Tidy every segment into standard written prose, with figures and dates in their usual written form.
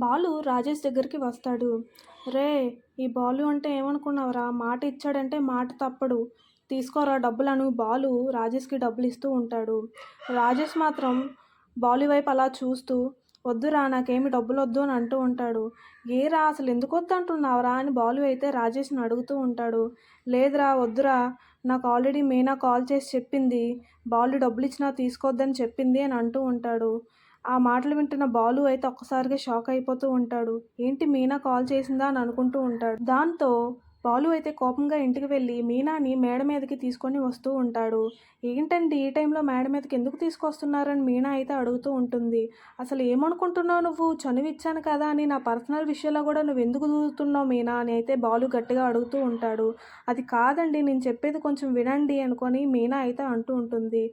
బాలు రాజేష్ దగ్గరికి వస్తాడు. రే, ఈ బాలు అంటే ఏమనుకున్నావురా? మాట ఇచ్చాడంటే మాట తప్పడు. తీసుకోరా డబ్బులను బాలు రాజేష్కి డబ్బులు ఇస్తూ ఉంటాడు. రాజేష్ మాత్రం బాలు వైపు అలా చూస్తూ, వద్దురా నాకేమి డబ్బులు వద్దు అని అంటూ ఉంటాడు. ఏరా అసలు ఎందుకు వద్దు అంటున్నావురా అని బాలు అయితే రాజేష్ని అడుగుతూ ఉంటాడు. లేదురా వద్దురా, నాకు ఆల్రెడీ మీనా కాల్ చేసి చెప్పింది, బాలు డబ్బులు ఇచ్చినా తీసుకోవద్దని చెప్పింది అని అంటూ ఉంటాడు. ఆ మాటలు వింటున్న బాలు అయితే ఒక్కసారిగా షాక్ అయిపోతూ ఉంటాడు. ఏంటి మీనా కాల్ చేసిందా అని అనుకుంటూ ఉంటాడు. దాంతో బాలు అయితే కోపంగా ఇంటికి వెళ్ళి మీనాని మేడ మీదకి తీసుకొని వస్తూ ఉంటాడు. ఏంటండి ఈ టైంలో మేడ మీదకి ఎందుకు తీసుకొస్తున్నారని మీనా అయితే అడుగుతూ ఉంటుంది. అసలు ఏమనుకుంటున్నావు నువ్వు? చనువు ఇచ్చాను కదా అని నా పర్సనల్ విషయంలో కూడా నువ్వు ఎందుకు దూరుతున్నావు మీనా అని అయితే బాలు గట్టిగా అడుగుతూ ఉంటాడు. అది కాదండి, నేను చెప్పేది కొంచెం వినండి అనుకొని మీనా అయితే అంటూ ఉంటుంది.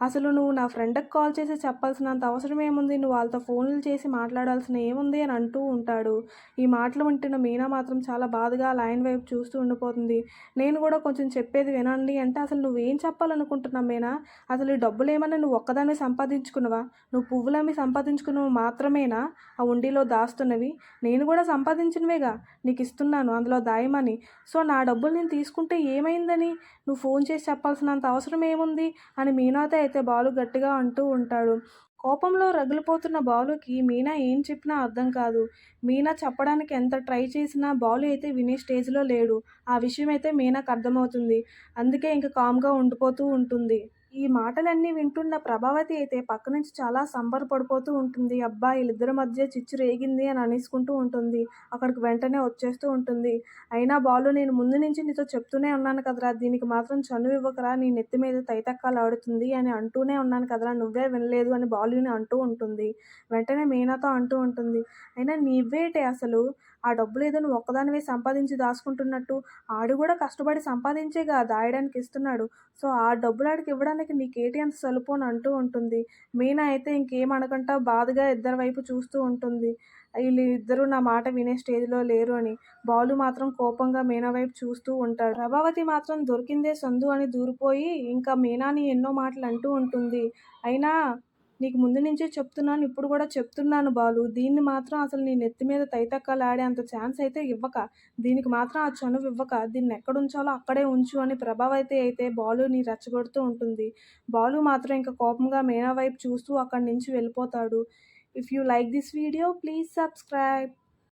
అసలు నువ్వు నా ఫ్రెండ్కి కాల్ చేసి చెప్పాల్సినంత అవసరం ఏముంది? నువ్వు వాళ్ళతో ఫోన్లు చేసి మాట్లాడాల్సిన ఏముంది అని అంటూ ఉంటాడు. ఈ మాటలు వింటున్న మీనా మాత్రం చాలా బాధగా లైన్ వైపు చూస్తూ ఉండిపోతుంది. నేను కూడా కొంచెం చెప్పేది వినండి అంటే, అసలు నువ్వేం చెప్పాలనుకుంటున్నావు మీనా? అసలు ఈ డబ్బులు ఏమన్నా నువ్వు ఒక్కదాన్ని సంపాదించుకున్నావా? నువ్వు పువ్వులమ్మి సంపాదించుకున్నవి మాత్రమేనా ఆ ఉండిలో దాస్తున్నవి? నేను కూడా సంపాదించినవేగా నీకు ఇస్తున్నాను అందులో దాయమని. సో నా డబ్బులు నేను తీసుకుంటే ఏమైందని నువ్వు ఫోన్ చేసి చెప్పాల్సినంత అవసరం ఏముంది అని మీనాతో అయితే బాలు గట్టిగా అంటూ ఉంటాడు. కోపంలో రగిలిపోతున్న బాలుకి మీనా ఏం చెప్పినా అర్థం కాదు. మీనా చెప్పడానికి ఎంత ట్రై చేసినా బాలు అయితే వినే స్టేజ్లో లేడు. ఆ విషయం అయితే మీనాకు అర్థమవుతుంది. అందుకే ఇంక కామ్గా ఉండిపోతూ ఉంటుంది. ఈ మాటలన్నీ వింటున్న ప్రభావతి అయితే పక్క నుంచి చాలా సంబరపడిపోతూ ఉంటుంది. అబ్బా వీళ్ళిద్దరి మధ్య చిచ్చు రేగింది అని అనేసుకుంటూ ఉంటుంది. అక్కడికి వెంటనే వచ్చేస్తూ ఉంటుంది. అయినా బాలు, నేను ముందు నుంచి నీతో చెప్తూనే ఉన్నాను కదరా, దీనికి మాత్రం చనువు ఇవ్వకరా, నీ నెత్తి మీద తైతక్కాలు ఆడుతుంది అని అంటూనే ఉన్నాను కదరా, నువ్వే వినలేదు అని బాలుని అంటూ ఉంటుంది. వెంటనే మీనాతో అంటూ ఉంటుంది. అయినా నువ్వేటే అసలు? ఆ డబ్బులు ఏదో నువ్వు ఒక్కదానివే సంపాదించి దాచుకుంటున్నట్టు, ఆడు కూడా కష్టపడి సంపాదించేగా దాయడానికి ఇస్తున్నాడు. సో ఆ డబ్బులు ఆడికి ఇవ్వడానికి నీకేటి అంత సలుపు అని అంటూ ఉంటుంది. మీనా అయితే ఇంకేం అనకుండా బాధగా ఇద్దరి వైపు చూస్తూ ఉంటుంది. వీళ్ళిద్దరూ నా మాట వినే స్టేజ్లో లేరు అని. బాలు మాత్రం కోపంగా మీనా వైపు చూస్తూ ఉంటాడు. ప్రభావతి మాత్రం దొరికిందే సందు అని దూరిపోయి ఇంకా మీనాని ఎన్నో మాటలు అంటూ ఉంటుంది. అయినా నీకు ముందు నుంచే చెప్తున్నాను, ఇప్పుడు కూడా చెప్తున్నాను బాలు, దీన్ని మాత్రం అసలు నీ నెత్తి మీద తైతక్కలు ఆడే అంత ఛాన్స్ అయితే ఇవ్వక, దీనికి మాత్రం ఆ చనువు ఇవ్వక, దీన్ని ఎక్కడ ఉంచాలో అక్కడే ఉంచు అని ప్రభావతి అయితే బాలుని రెచ్చగొడుతూ ఉంటుంది. బాలు మాత్రం ఇంకా కోపంగా మీనా వైపు చూస్తూ అక్కడి నుంచి వెళ్ళిపోతాడు. If you like this video please subscribe.